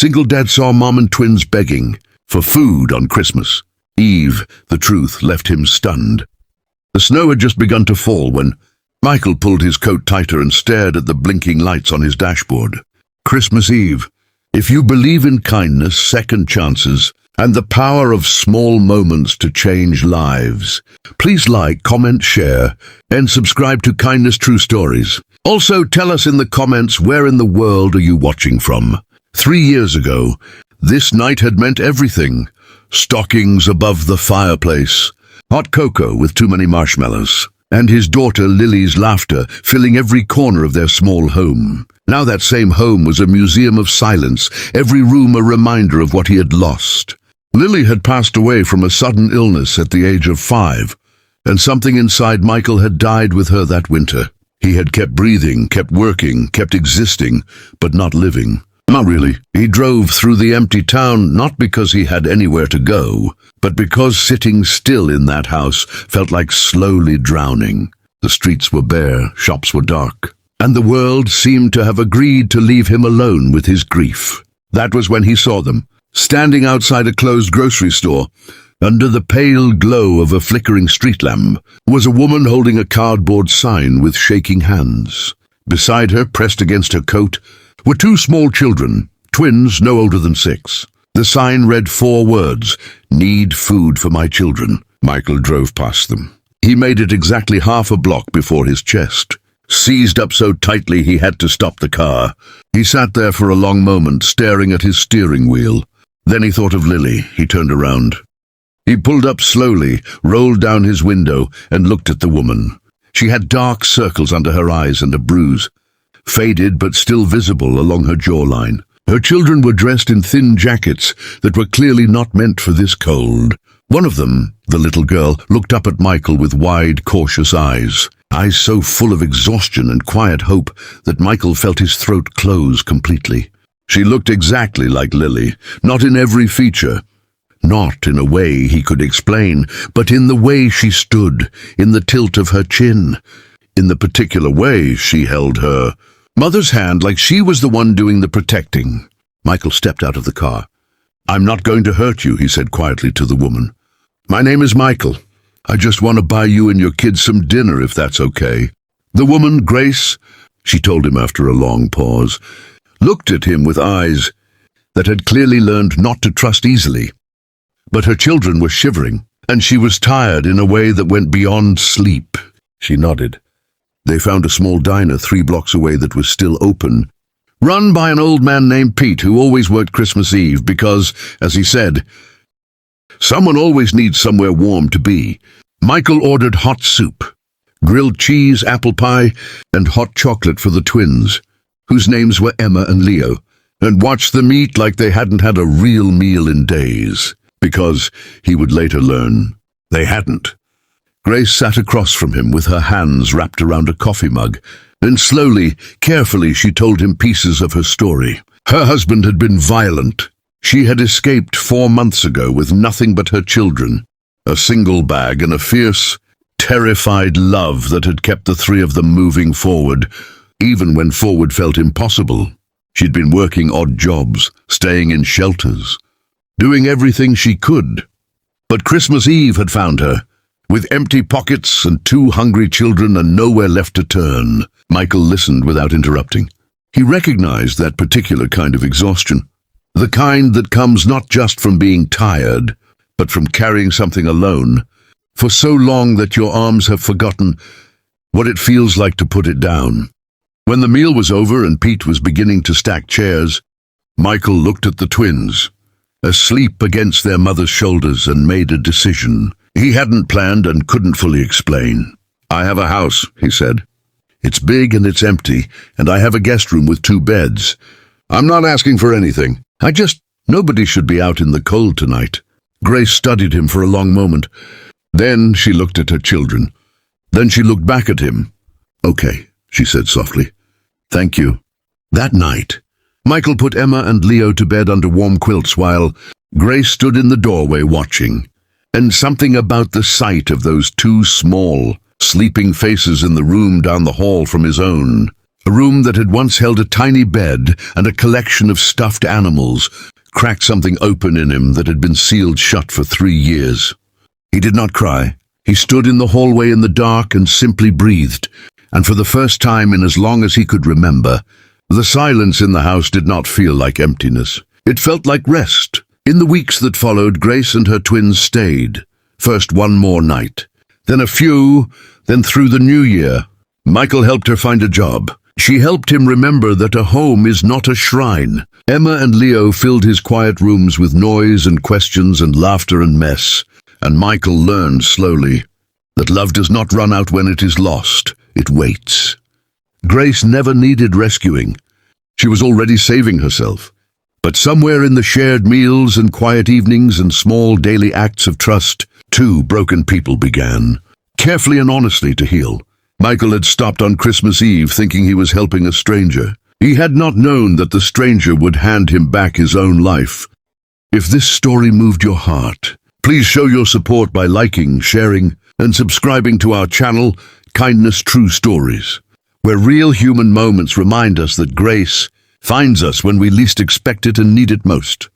Single Dad saw Mom and twins begging for food on Christmas Eve. The truth left him stunned. The snow had just begun to fall when Michael pulled his coat tighter and stared at the blinking lights on his dashboard. Christmas Eve. If you believe in kindness, second chances, and the power of small moments to change lives, please like, comment, share, and subscribe to Kindness True Stories. Also, tell us in the comments, where in the world are you watching from? 3 years ago, this night had meant everything. Stockings above the fireplace, hot cocoa with too many marshmallows, and his daughter Lily's laughter filling every corner of their small home. Now that same home was a museum of silence, every room a reminder of what he had lost. Lily had passed away from a sudden illness at the age of 5, and something inside Michael had died with her that winter. He had kept breathing, kept working, kept existing, but not living. Not really. He drove through the empty town, not because he had anywhere to go, but because sitting still in that house felt like slowly drowning. The streets were bare, shops were dark, and the world seemed to have agreed to leave him alone with his grief. That was when he saw them, standing outside a closed grocery store. Under the pale glow of a flickering street lamp was a woman holding a cardboard sign with shaking hands. Beside her, pressed against her coat, were 2 small children, twins no older than 6. The sign read 4 words, "Need food for my children." Michael drove past them. He made it exactly half a block before his chest. Seized up so tightly he had to stop the car. He sat there for a long moment, staring at his steering wheel. Then he thought of Lily. He turned around. He pulled up slowly, rolled down his window, and looked at the woman. She had dark circles under her eyes and a bruise, faded but still visible along her jawline. Her children were dressed in thin jackets that were clearly not meant for this cold. One of them, the little girl, looked up at Michael with wide, cautious eyes so full of exhaustion and quiet hope that Michael felt his throat close completely. She looked exactly like Lily, not in every feature, not in a way he could explain, but in the way she stood, in the tilt of her chin, in the particular way she held her mother's hand, like she was the one doing the protecting. Michael stepped out of the car. "I'm not going to hurt you," he said quietly to the woman. "My name is Michael. I just want to buy you and your kids some dinner, if that's okay." The woman, Grace, she told him after a long pause, looked at him with eyes that had clearly learned not to trust easily. But her children were shivering, and she was tired in a way that went beyond sleep. She nodded. They found a small diner 3 blocks away that was still open, run by an old man named Pete who always worked Christmas Eve because, as he said, someone always needs somewhere warm to be. Michael ordered hot soup, grilled cheese, apple pie, and hot chocolate for the twins, whose names were Emma and Leo, and watched them eat like they hadn't had a real meal in days, because, he would later learn, they hadn't. Grace sat across from him with her hands wrapped around a coffee mug, and slowly, carefully she told him pieces of her story. Her husband had been violent. She had escaped 4 months ago with nothing but her children, a single bag and a fierce, terrified love that had kept the 3 of them moving forward, even when forward felt impossible. She'd been working odd jobs, staying in shelters, doing everything she could. But Christmas Eve had found her, with empty pockets and 2 hungry children and nowhere left to turn. Michael listened without interrupting. He recognized that particular kind of exhaustion, the kind that comes not just from being tired, but from carrying something alone for so long that your arms have forgotten what it feels like to put it down. When the meal was over and Pete was beginning to stack chairs, Michael looked at the twins, asleep against their mother's shoulders, and made a decision he hadn't planned and couldn't fully explain. "I have a house," he said. "It's big and it's empty, and I have a guest room with 2 beds. I'm not asking for anything. Nobody should be out in the cold tonight." Grace studied him for a long moment. Then she looked at her children. Then she looked back at him. "Okay," she said softly. "Thank you." That night, Michael put Emma and Leo to bed under warm quilts while Grace stood in the doorway watching. And something about the sight of those 2 small, sleeping faces in the room down the hall from his own A room that had once held a tiny bed and a collection of stuffed animals cracked something open in him that had been sealed shut for 3 years. He did not cry. He stood in the hallway in the dark and simply breathed, and for the first time in as long as he could remember, the silence in the house did not feel like emptiness. It felt like rest. In the weeks that followed, Grace and her twins stayed. First one more night, then a few, then through the new year. Michael helped her find a job. She helped him remember that a home is not a shrine. Emma and Leo filled his quiet rooms with noise and questions and laughter and mess. And Michael learned slowly that love does not run out when it is lost. It waits. Grace never needed rescuing. She was already saving herself. But somewhere in the shared meals and quiet evenings and small daily acts of trust, 2 broken people began, carefully and honestly, to heal. Michael had stopped on Christmas Eve thinking he was helping a stranger. He had not known that the stranger would hand him back his own life. If this story moved your heart, please show your support by liking, sharing, and subscribing to our channel, Kindness True Stories, where real human moments remind us that grace finds us when we least expect it and need it most.